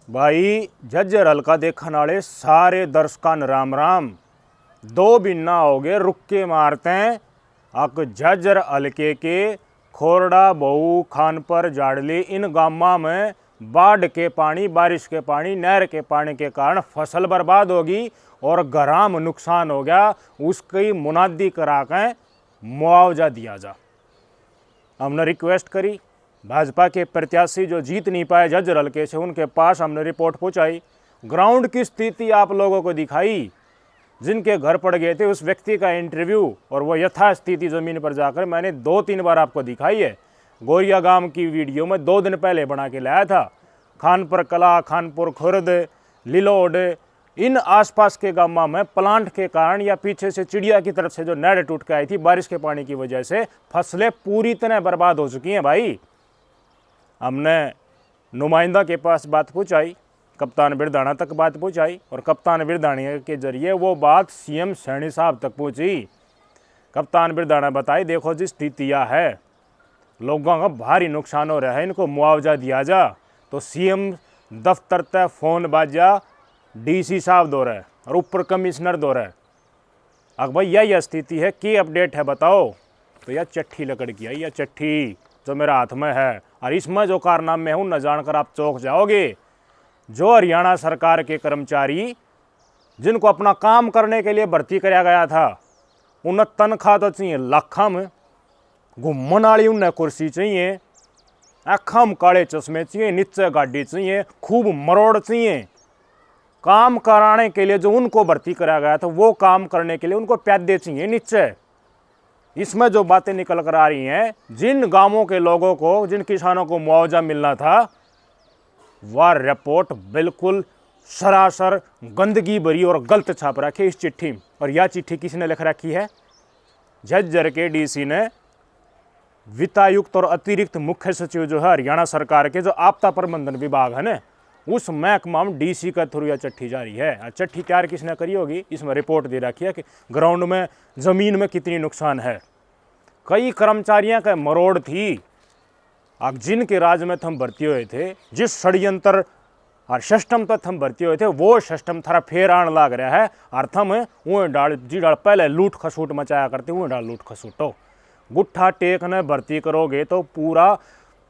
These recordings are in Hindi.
भाई झज्जर हल्का देखने वाले सारे दर्शकां न राम राम। दो बिन्ना हो गए रुक के मारते हैं अक झज्जर हल्के के खोरड़ा बहू खानपर जाड़ली इन गामा में बाढ़ के पानी बारिश के पानी नहर के पानी के कारण फसल बर्बाद होगी और घराम नुकसान हो गया, उसकी मुनादी करा के मुआवजा दिया जा। हमने रिक्वेस्ट करी भाजपा के प्रत्याशी जो जीत नहीं पाए झज्जर हल्के से, उनके पास हमने रिपोर्ट पहुंचाई, ग्राउंड की स्थिति आप लोगों को दिखाई, जिनके घर पड़ गए थे उस व्यक्ति का इंटरव्यू और वो यथास्थिति ज़मीन पर जाकर मैंने 2-3 बार आपको दिखाई है। गोरिया गांव की वीडियो में 2 दिन पहले बना के लाया था। खानपुर कला, खानपुर खुर्द, लिलोड, इन आसपास के गांवों में प्लांट के कारण या पीछे से चिड़िया की तरफ से जो नहर टूट के आई थी बारिश के पानी की वजह से फसलें पूरी तरह बर्बाद हो चुकी हैं। भाई हमने नुमाइंदा के पास बात पहुँचाई, कप्तान बिरदाना तक बात पहुँचाई और कप्तान बिरदाना के जरिए वो बात सीएम सैनी साहब तक पहुँची। कप्तान बिरदाना बताई देखो जी स्थितियाँ है, लोगों का भारी नुकसान हो रहा है, इनको मुआवजा दिया जा। तो सीएम दफ्तर तक फ़ोन बाजा डीसी साहब दो रहे और ऊपर कमिश्नर दो रहे। अब भाई यह स्थिति है, की अपडेट है बताओ। तो यह चिट्ठी लकड़ की है, यह चिट्ठी जो मेरा हाथ में है और इसमें जो कारनामे हूँ न जानकर आप चौंक जाओगे। जो हरियाणा सरकार के कर्मचारी जिनको अपना काम करने के लिए भर्ती कराया गया था, उन्हें तनख्वाह तो चाहिए लाखों में, घूमने वाली उन्हें कुर्सी चाहिए, आँखों में काले चश्मे चाहिए, नीचे गाड़ी चाहिए, खूब मरोड़ चाहिए। काम कराने के लिए जो उनको भर्ती कराया गया था वो काम करने के लिए उनको प्यादे चाहिए नीचे। इसमें जो बातें निकल कर आ रही हैं, जिन गांवों के लोगों को, जिन किसानों को मुआवजा मिलना था, वह रिपोर्ट बिल्कुल सरासर गंदगी भरी और गलत छाप रखी इस चिट्ठी में। और यह चिट्ठी किसने लिख रखी है? झज्जर के डीसी ने वित्तायुक्त और अतिरिक्त मुख्य सचिव जो है हरियाणा सरकार के जो आपदा प्रबंधन विभाग है ना, उस महकमा में डीसी का थ्रू यह चिट्ठी जारी है। चिट्ठी तैयार किसने करी होगी? इसमें रिपोर्ट दे रखी है कि ग्राउंड में ज़मीन में कितनी नुकसान है। कई कर्मचारियों का मरोड़ थी। अब जिनके राज में हम भर्ती हुए थे, जिस षड्यंत्र और सिस्टम तक हम भर्ती हुए थे, वो सिस्टम थोड़ा फेर आने लग रहा है। और थम वो डाल जी डाल पहले लूट खसूट मचाया करते, वो डाल लूट खसूटो गुट्ठा टेक ने भर्ती करोगे तो पूरा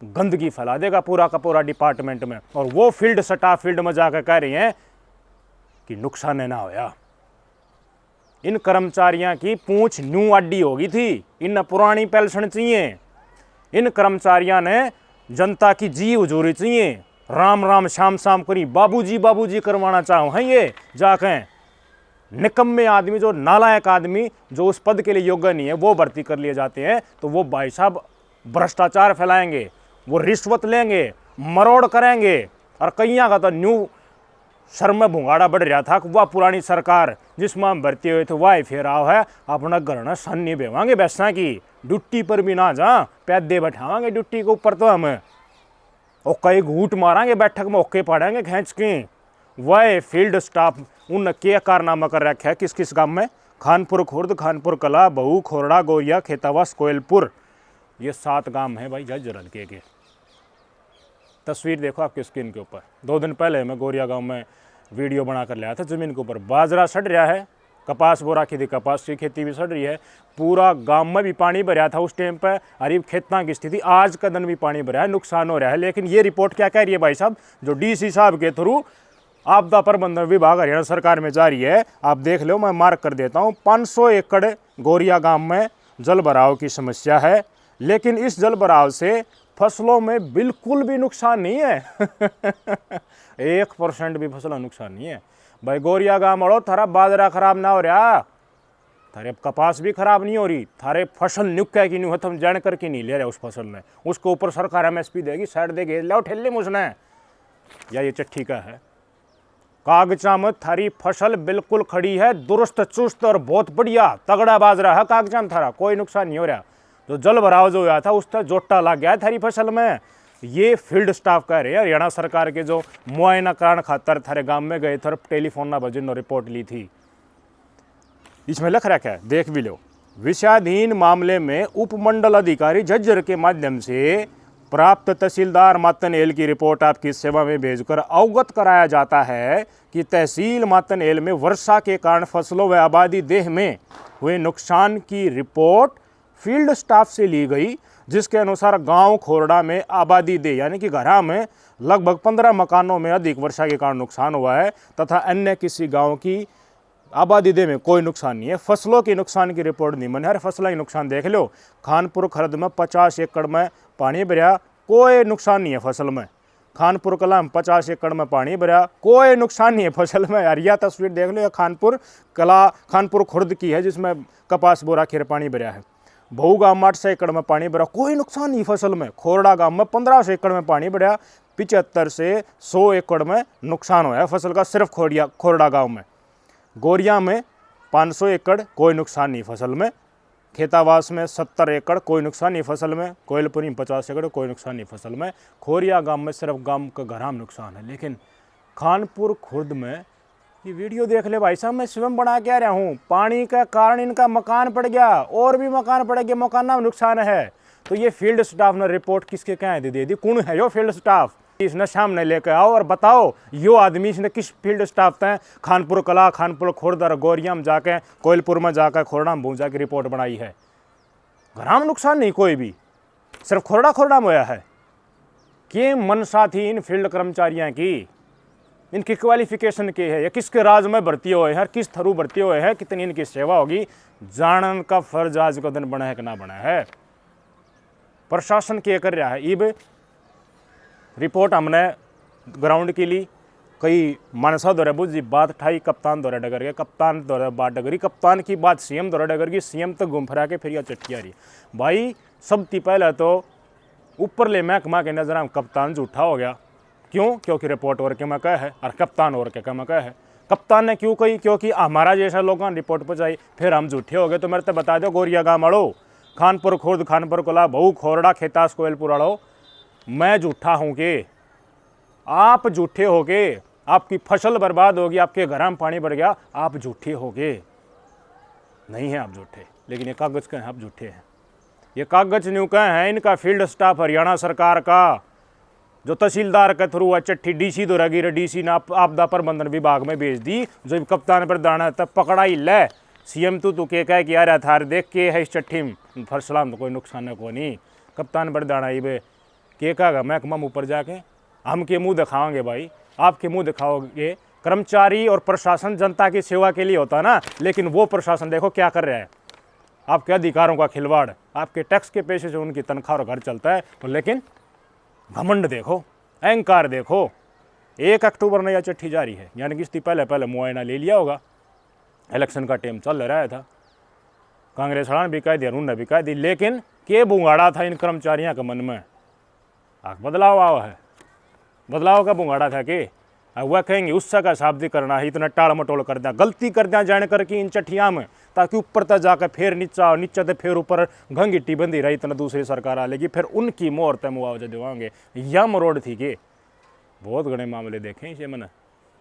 गंदगी फैला देगा पूरा का पूरा डिपार्टमेंट में। और वो फील्ड स्टाफ फील्ड में जाकर कह रही हैं कि नुकसान ना होया। इन कर्मचारियों की पूंछ न्यू अड्डी होगी थी, इन पुरानी पेंशन चाहिए। इन कर्मचारियों ने जनता की जी हजूरी चाहिए, राम राम शाम शाम करी बाबूजी बाबूजी करवाना चाहो हैं। ये जाके निकम्मे आदमी, जो नालायक आदमी जो उस पद के लिए योग्य नहीं है, वो भर्ती कर लिए जाते हैं। तो वो भाई साहब भ्रष्टाचार फैलाएंगे, वो रिश्वत लेंगे, मरोड़ करेंगे। और कईयाँ का तो न्यू सर में भुंगाड़ा बढ़ रहा था कि वह पुरानी सरकार जिसमें हम भर्ती हुए थे वह फेराव है, अपना घर न सन नहीं बेवांगे बैसा की ड्यूटी पर भी ना जा, पैदे बैठावांगे ड्यूटी के ऊपर तो हम और कई घूट मारांगे बैठक में, ओके पड़ेंगे खींच के। वह फील्ड स्टाफ उन के कारनामा कर रखा है किस किस गांव में? खानपुर खुर्द, खानपुर कला, बहू, खोरड़ा, गोरिया, खेतावास, कोयलपुर, ये 7 गांव हैं भाई झज्जर हल्के के। तस्वीर देखो आपकी स्क्रीन के ऊपर। 2 दिन पहले मैं गोरिया गांव में वीडियो बना कर लाया था। ज़मीन के ऊपर बाजरा सड़ रहा है, कपास बो रखी थी, कपास की खेती भी सड़ रही है, पूरा गांव में भी पानी भरा था उस टाइम पर। अरे खेतों की स्थिति आज का दिन भी पानी भरा है, नुकसान हो रहा है। लेकिन ये रिपोर्ट क्या कह रही है भाई साहब, जो डीसी साहब के थ्रू आपदा प्रबंधन विभाग हरियाणा सरकार में जारी है, आप देख लो, मैं मार्क कर देता हूँ। 500 एकड़ गोरिया गांव में जल भराव की समस्या है, लेकिन इस जल भराव से फसलों में बिल्कुल भी नुकसान नहीं है 1% भी फसलों नुकसान नहीं है। भाई गोरिया गांव वालों, थारा बाजरा खराब ना हो रहा, थारे कपास भी खराब नहीं हो रही, थारे फसल नुक्का की नहीं, हम जान करके नहीं ले रहे उस फसल में, उसके ऊपर सरकार MSP देगी, साइड देगी, लो ठेले मुझने। या ये चिट्ठी का है, कागजा में थारी फसल बिल्कुल खड़ी है, दुरुस्त चुस्त और बहुत बढ़िया तगड़ा बाजरा है कागजा में, थारा कोई नुकसान नहीं हो रहा। जो जल भराव जो हुआ था उसका जोटा लग गया है थारी फसल में। ये फील्ड स्टाफ कह रहे हैं। हरियाणा सरकार के जो मुआयना कारण खातर थारे गांव में गए थे, टेलीफोन ना बजन रिपोर्ट ली थी, इसमें लिख रखा है, देख भी लो। विषयाधीन मामले में उपमंडल अधिकारी झज्जर के माध्यम से प्राप्त तहसीलदार मातनहेल की रिपोर्ट आपकी सेवा में भेजकर अवगत कराया जाता है कि तहसील मातनहेल में वर्षा के कारण फसलों व आबादी देह में हुए नुकसान की रिपोर्ट फील्ड स्टाफ से ली गई, जिसके अनुसार गांव खोरडा में आबादी देह यानी कि घरा में लगभग 15 मकानों में अधिक वर्षा के कारण नुकसान हुआ है तथा अन्य किसी गांव की आबादी दे में कोई नुकसान नहीं है। फसलों के नुकसान की रिपोर्ट नहीं बनी। हर फसल की नुकसान देख लो। खानपुर खरद में 50 एकड़ में पानी भरा, कोई नुकसान नहीं है फसल में। खानपुर कला में 50 एकड़ में पानी भरा, कोई नुकसान नहीं है फसल में। यार यह तस्वीर देख लो, यह खानपुर खुर्द की है जिसमें कपास बोरा खेर पानी भरा है। बहू गांव में 800 एकड़ में पानी भरा, कोई नुकसान नहीं फसल में। खोरडा गांव में 1500 एकड़ में पानी भरा, 75 से 100 एकड़ में नुकसान हुआ है फसल का सिर्फ खोरडा गांव में। गोरिया में 500 एकड़, कोई नुकसान नहीं फसल में। खेतावास में 70 एकड़, कोई नुकसान नहीं फसल में। कोयलपुरी में 50 एकड़, कोई नुकसान नहीं फसल में। खोरिया गांव में सिर्फ गांव का घराम नुकसान है। लेकिन खानपुर खुर्द में ये वीडियो देख ले भाई साहब, मैं स्वयं बना के आ रहा हूँ। पानी का कारण इनका मकान पड़ गया और भी मकान पड़ गया, मकान में नुकसान है। तो ये फील्ड स्टाफ ने रिपोर्ट किसके क्या दे दी? कौन है यो फील्ड स्टाफ? इसने सामने लेकर आओ और बताओ यो आदमी इसने किस फील्ड स्टाफ थे खानपुर कला, खानपुर खुर्द और गोरिया में जाके, कोयलपुर में जाकर, खोरडा में जाके रिपोर्ट बनाई है। घराम नुकसान नहीं कोई भी, सिर्फ खोरडा में हुआ है। कि मनसा थी इन फील्ड कर्मचारियों की, इनकी क्वालिफिकेशन क्या है, या किसके राज में भर्ती हुए हैं, किस थरू भर्ती हुए हैं, कितनी इनकी सेवा होगी, जानन का फर्ज आज का दिन बना है कि ना बना है। प्रशासन क्या कर रहा है? इब रिपोर्ट हमने ग्राउंड के लिए कई मानसा दौरे बुझी बात ठाई, कप्तान दौरे डगर गए, कप्तान दौरे बात डगरी, कप्तान की बात सीएम दौरे डगर गई, सीएम तक घूम फिरा के फिर यह चिट्ठी आ रही। भाई सबसे पहले तो ऊपर ले महकमा के नजर कप्तान झूठा हो गया। क्यों? क्योंकि रिपोर्ट और के में कह है और कप्तान और के में कह है। कप्तान ने क्यों कही? क्योंकि हमारा जैसा लोगों ने रिपोर्ट पहुँचाई, फिर हम झूठे हो गए। तो मेरे तो बता दो, गोरिया गाँव वालों, खानपुर खुर्द, खानपुर कोला, बहू, खोरडा, खेतास, कोयलपुर वालों, मैं झूठा हूँ कि आप झूठे हो गए, आपकी फसल बर्बाद होगी, आपके घर में पानी भर गया, आप झूठे हो गए। नहीं है आप झूठे, लेकिन ये कागज कहें आप झूठे हैं। ये कागज न्यू कहें हैं इनका फील्ड स्टाफ हरियाणा सरकार का, जो तहसीलदार के थ्रू चिट्ठी डीसी दो रगी, डीसी ने आपदा प्रबंधन विभाग में भेज दी। जो कप्तान पर दाना तब पकड़ा ही ले, सीएम तू के कह कि यार थार देख के है इस चिट्ठी में फसला में तो कोई नुकसान है को नहीं। कप्तान पर दाना ही बे के कहा महकमा ऊपर जाके हम के मुंह दिखाओगे? भाई आपके मुंह दिखाओगे। कर्मचारी और प्रशासन जनता की सेवा के लिए होता ना, लेकिन वो प्रशासन देखो क्या कर रहा है, आपके अधिकारों का खिलवाड़, आपके टैक्स के पैसे से उनकी तनख्वाह और घर चलता है। लेकिन घमंड देखो, अहंकार देखो। 1 अक्टूबर में यह चिट्ठी जारी है, यानी कि इससे पहले मुआयना ले लिया होगा। इलेक्शन का टाइम चल रहा था, कांग्रेस वाला ने भी कह दिया, उन्होंने भी कह दी, लेकिन के बुंगाड़ा था इन कर्मचारियों के मन में? बदलाव आवा है, बदलाव का बुंगाड़ा था कि वह कहेंगे उससे का शाब्दिक करना है, इतना टाल मटोल कर दिया, गलती कर दिया जान करके इन चिट्ठियाँ में, ताकि ऊपर तक जाकर फिर नीचे तो फिर ऊपर घंगिट्टी बंदी रही, इतना दूसरी सरकार आ लेगी, फिर उनकी मोहर तय मुआवजा दिवाएंगे। यम रोड थी कि बहुत घने मामले देखे इसे मैंने।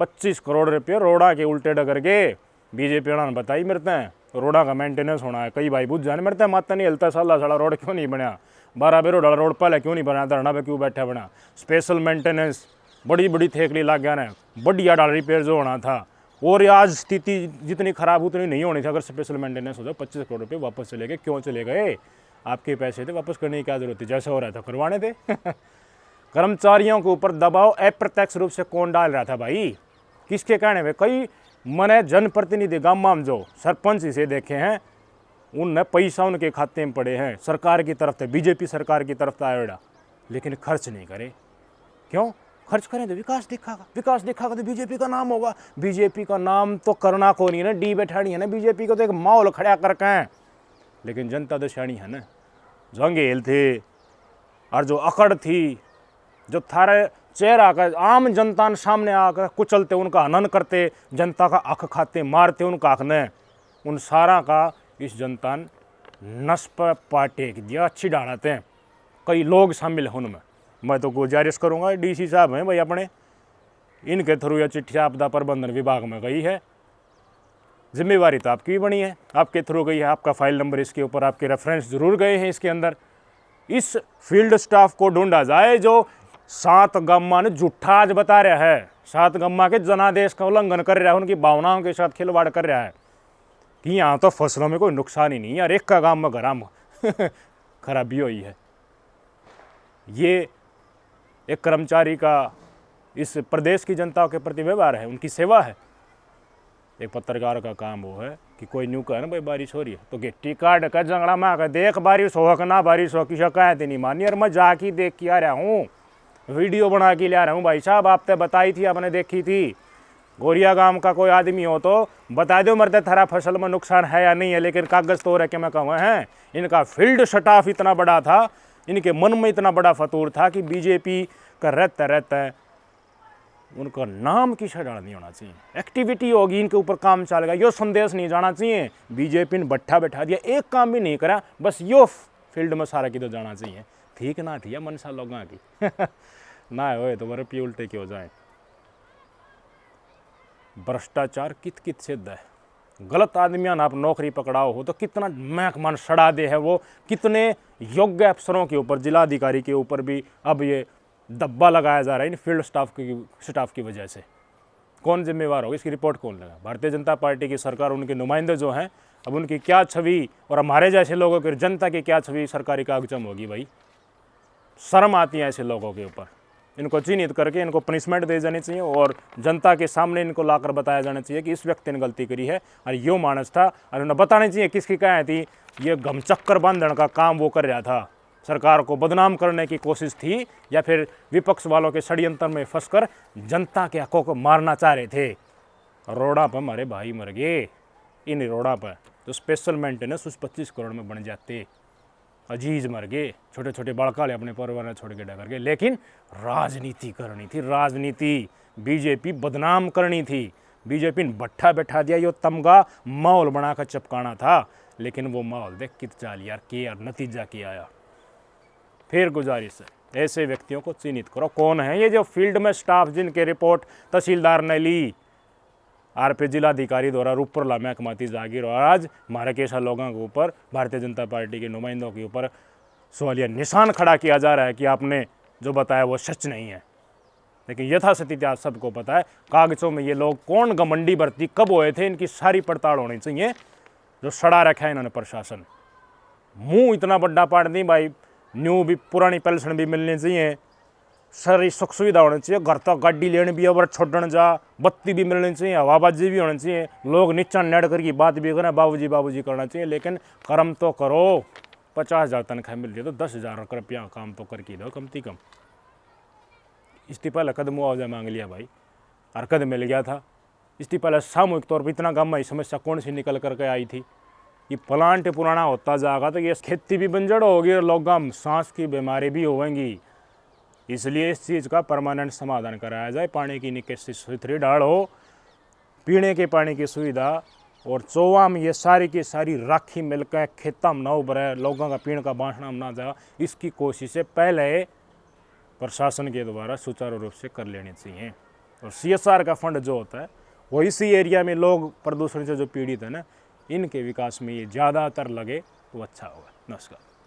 25 करोड़ रुपये रोड़ा के उल्टे डगर के बीजेपी ने बताई मेरते हैं। रोड़ा का मेंटेनेंस होना है, कई भाई बुझ जाने मेरते माता नहीं हिलता, साला साला रोड क्यों नहीं बनया, 12 बेरो रोड पहले क्यों नहीं बना, धरना पे क्यों बैठा बना, स्पेशल मेंटेनेंस बड़ी बड़ी थेकली लग गया ना, बढ़िया डाल रिपेयर जो होना था। और आज स्थिति जितनी खराब उतनी नहीं होनी थी अगर स्पेशल मेंटेनेंस हो जाए। 25 करोड़ रुपये वापस चले गए। क्यों चले गए? आपके पैसे थे, वापस करने की क्या जरूरत थी? जैसे हो रहा था करवाने थे। कर्मचारियों के ऊपर दबाव अप्रत्यक्ष रूप से कौन डाल रहा था भाई? किसके कहने में? कई मैंने जनप्रतिनिधि गाँव में जो सरपंच इसे देखे हैं, उनने पैसा उनके खाते में पड़े हैं, सरकार की तरफ से, बीजेपी सरकार की तरफ से आयोडा, लेकिन खर्च नहीं करे। क्यों? खर्च करें तो विकास दिखागा तो बीजेपी का नाम होगा। बीजेपी का नाम तो करना को नहीं है ना, डी बैठानी है ना बीजेपी को, तो एक माहौल खड़ा करके हैं। लेकिन जनता तो शानी है ना, जंगेल थे और जो अकड़ थी, जो थारे चेहरा का आम जनता ने सामने आकर कुचलते, उनका हनन करते, जनता का अख खाते, मारते उनका अख ने, उन सारा का इस जनता ने नस पर पाटे दिया, अच्छी डालते हैं। कई लोग शामिल हैं उनमें। मैं तो गुजारिश करूंगा, डीसी साहब हैं भाई अपने, इनके थ्रू यह चिट्ठी आपदा प्रबंधन विभाग में गई है, जिम्मेवारी तो आपकी भी बनी है, आपके थ्रू गई है, आपका फाइल नंबर इसके ऊपर, आपके रेफरेंस जरूर गए हैं इसके अंदर। इस फील्ड स्टाफ को ढूंढा जाए जो 7 गम्मा ने झूठा आज बता रहा है, 7 गम्मा के जनादेश का उल्लंघन कर रहा है, उनकी भावनाओं के साथ खिलवाड़ कर रहा है कि यहाँ तो फसलों में कोई नुकसान ही नहीं है, एक का गांव में गराम खराबी हुई है। ये एक कर्मचारी का इस प्रदेश की जनता के प्रति व्यवहार है, उनकी सेवा है। एक पत्रकार का काम वो है कि कोई न्यू कहे ना भाई बारिश हो रही है तो गिट्टी काट कर जंगड़ा में आकर देख बारिश हो कि ना बारिश हो, की शिकायत नहीं मानी। और मैं जाके देख के आ रहा हूँ, वीडियो बना के ले आ रहा हूँ। भाई साहब आपने बताई थी, आपने देखी थी। गोरिया गांव का कोई आदमी हो तो बता दो मरते थारा फसल में नुकसान है या नहीं है, लेकिन कागज तो रखे मैं कहूँ हैं। इनका फील्ड स्टाफ इतना बड़ा था, इनके मन में इतना बड़ा फतूर था कि बीजेपी का रहता रहता उनका नाम किसे डाल नहीं होना चाहिए। एक्टिविटी होगी इनके ऊपर काम चलेगा, यो संदेश नहीं जाना चाहिए बीजेपी ने भट्ठा बैठा दिया, एक काम भी नहीं करा, बस यो फील्ड में सारा किधर जाना चाहिए। ठीक ना थी मनसा लोगों की ना हो तो बड़े पी उल्टे क्यों जाए। भ्रष्टाचार कित कित सिद्ध है। गलत आदमियों ने आप नौकरी पकड़ाओ हो तो कितना महकमान सड़ा दे है वो, कितने योग्य अफसरों के ऊपर, जिलाधिकारी के ऊपर भी अब ये दब्बा लगाया जा रहा है इन फील्ड स्टाफ की वजह से। कौन जिम्मेवार होगा, इसकी रिपोर्ट कौन लेगा? भारतीय जनता पार्टी की सरकार, उनके नुमाइंदे जो हैं, अब उनकी क्या छवि और हमारे जैसे लोगों की, जनता की क्या छवि सरकारी कागजम होगी। भाई शर्म आती है ऐसे लोगों के ऊपर। इनको चिन्हित करके इनको पनिशमेंट दे जानी चाहिए और जनता के सामने इनको लाकर बताया जाना चाहिए कि इस व्यक्ति ने गलती करी है और यो मानस था, और उन्हें बताना चाहिए किसकी क्या थी। ये घमचक्कर बांधने का काम वो कर रहा था, सरकार को बदनाम करने की कोशिश थी, या फिर विपक्ष वालों के षड्यंत्र में फंसकर जनता के हकों को मारना चाह रहे थे। रोड़ा पर हमारे भाई मर गए, इन रोड़ा पर तो स्पेशल मेंटेनेंस उस 25 करोड़ में बन जाते। अजीज मर गए, छोटे छोटे बालका अपने परिवार छोड़ के डर गए। लेकिन राजनीति करनी थी, राजनीति बीजेपी बदनाम करनी थी। बीजेपी ने भट्ठा बैठा दिया, यो तमगा माहौल बनाकर चिपकाना था, लेकिन वो माहौल देख कित चाल यार के यार नतीजा क्या आया। फिर गुजारिश है ऐसे व्यक्तियों को चिन्हित करो। कौन है ये जो फील्ड में स्टाफ जिनके रिपोर्ट तहसीलदार ने ली, आरपी जिलाधिकारी द्वारा रूपरला महकमाती जागीर, और आज हमारे कैसा लोगों के ऊपर, भारतीय जनता पार्टी के नुमाइंदों के ऊपर सवालिया निशान खड़ा किया जा रहा है कि आपने जो बताया वो सच नहीं है। लेकिन यथासथ इतिहास सबको पता है, कागजों में ये लोग कौन घमंडी भर्ती कब हुए थे, इनकी सारी पड़ताल होनी चाहिए। जो सड़ा रखा है इन्होंने प्रशासन, मुंह इतना बड़ा पाड़ दी भाई। न्यू भी पुरानी पेंशन भी मिलनी चाहिए, सारी सुख सुविधा होनी चाहिए, घर तक गाड़ी लेनी भी अबर छोड़न जा, बत्ती भी मिलनी चाहिए, हवाबाजी भी होनी चाहिए, लोग नीचा नेड़ करके बात भी करें, बाबूजी बाबूजी करना चाहिए। लेकिन कर्म तो करो। 50,000 तनख्वाह मिल रही है तो 10,000 रुपया काम तो करके दो कम से कम। इस्तीफा लकद मुआवजा मांग लिया भाई, हरकत मिल गया था। इस्तीफा सामूहिक तौर पर इतना गम समस्या कौन सी निकल करके आई थी। ये प्लांट पुराना होता जाएगा तो ये खेती भी बंजर होगी और लोग सांस की बीमारी भी होंगी। इसलिए इस चीज़ का परमानेंट समाधान कराया जाए। पानी की निकासी सुथरी डाल हो, पीने के पानी की सुविधा, और चौवा में ये सारी की सारी राखी मिलकर खेता में ना उभरे, लोगों का पीने का बांटना ना जाए, इसकी कोशिशें पहले प्रशासन के द्वारा सुचारू रूप से कर लेनी चाहिए। और CSR का फंड जो होता है वो इसी एरिया में लोग प्रदूषण से जो पीड़ित है ना, इनके विकास में ये ज़्यादातर लगे तो अच्छा होगा। नमस्कार।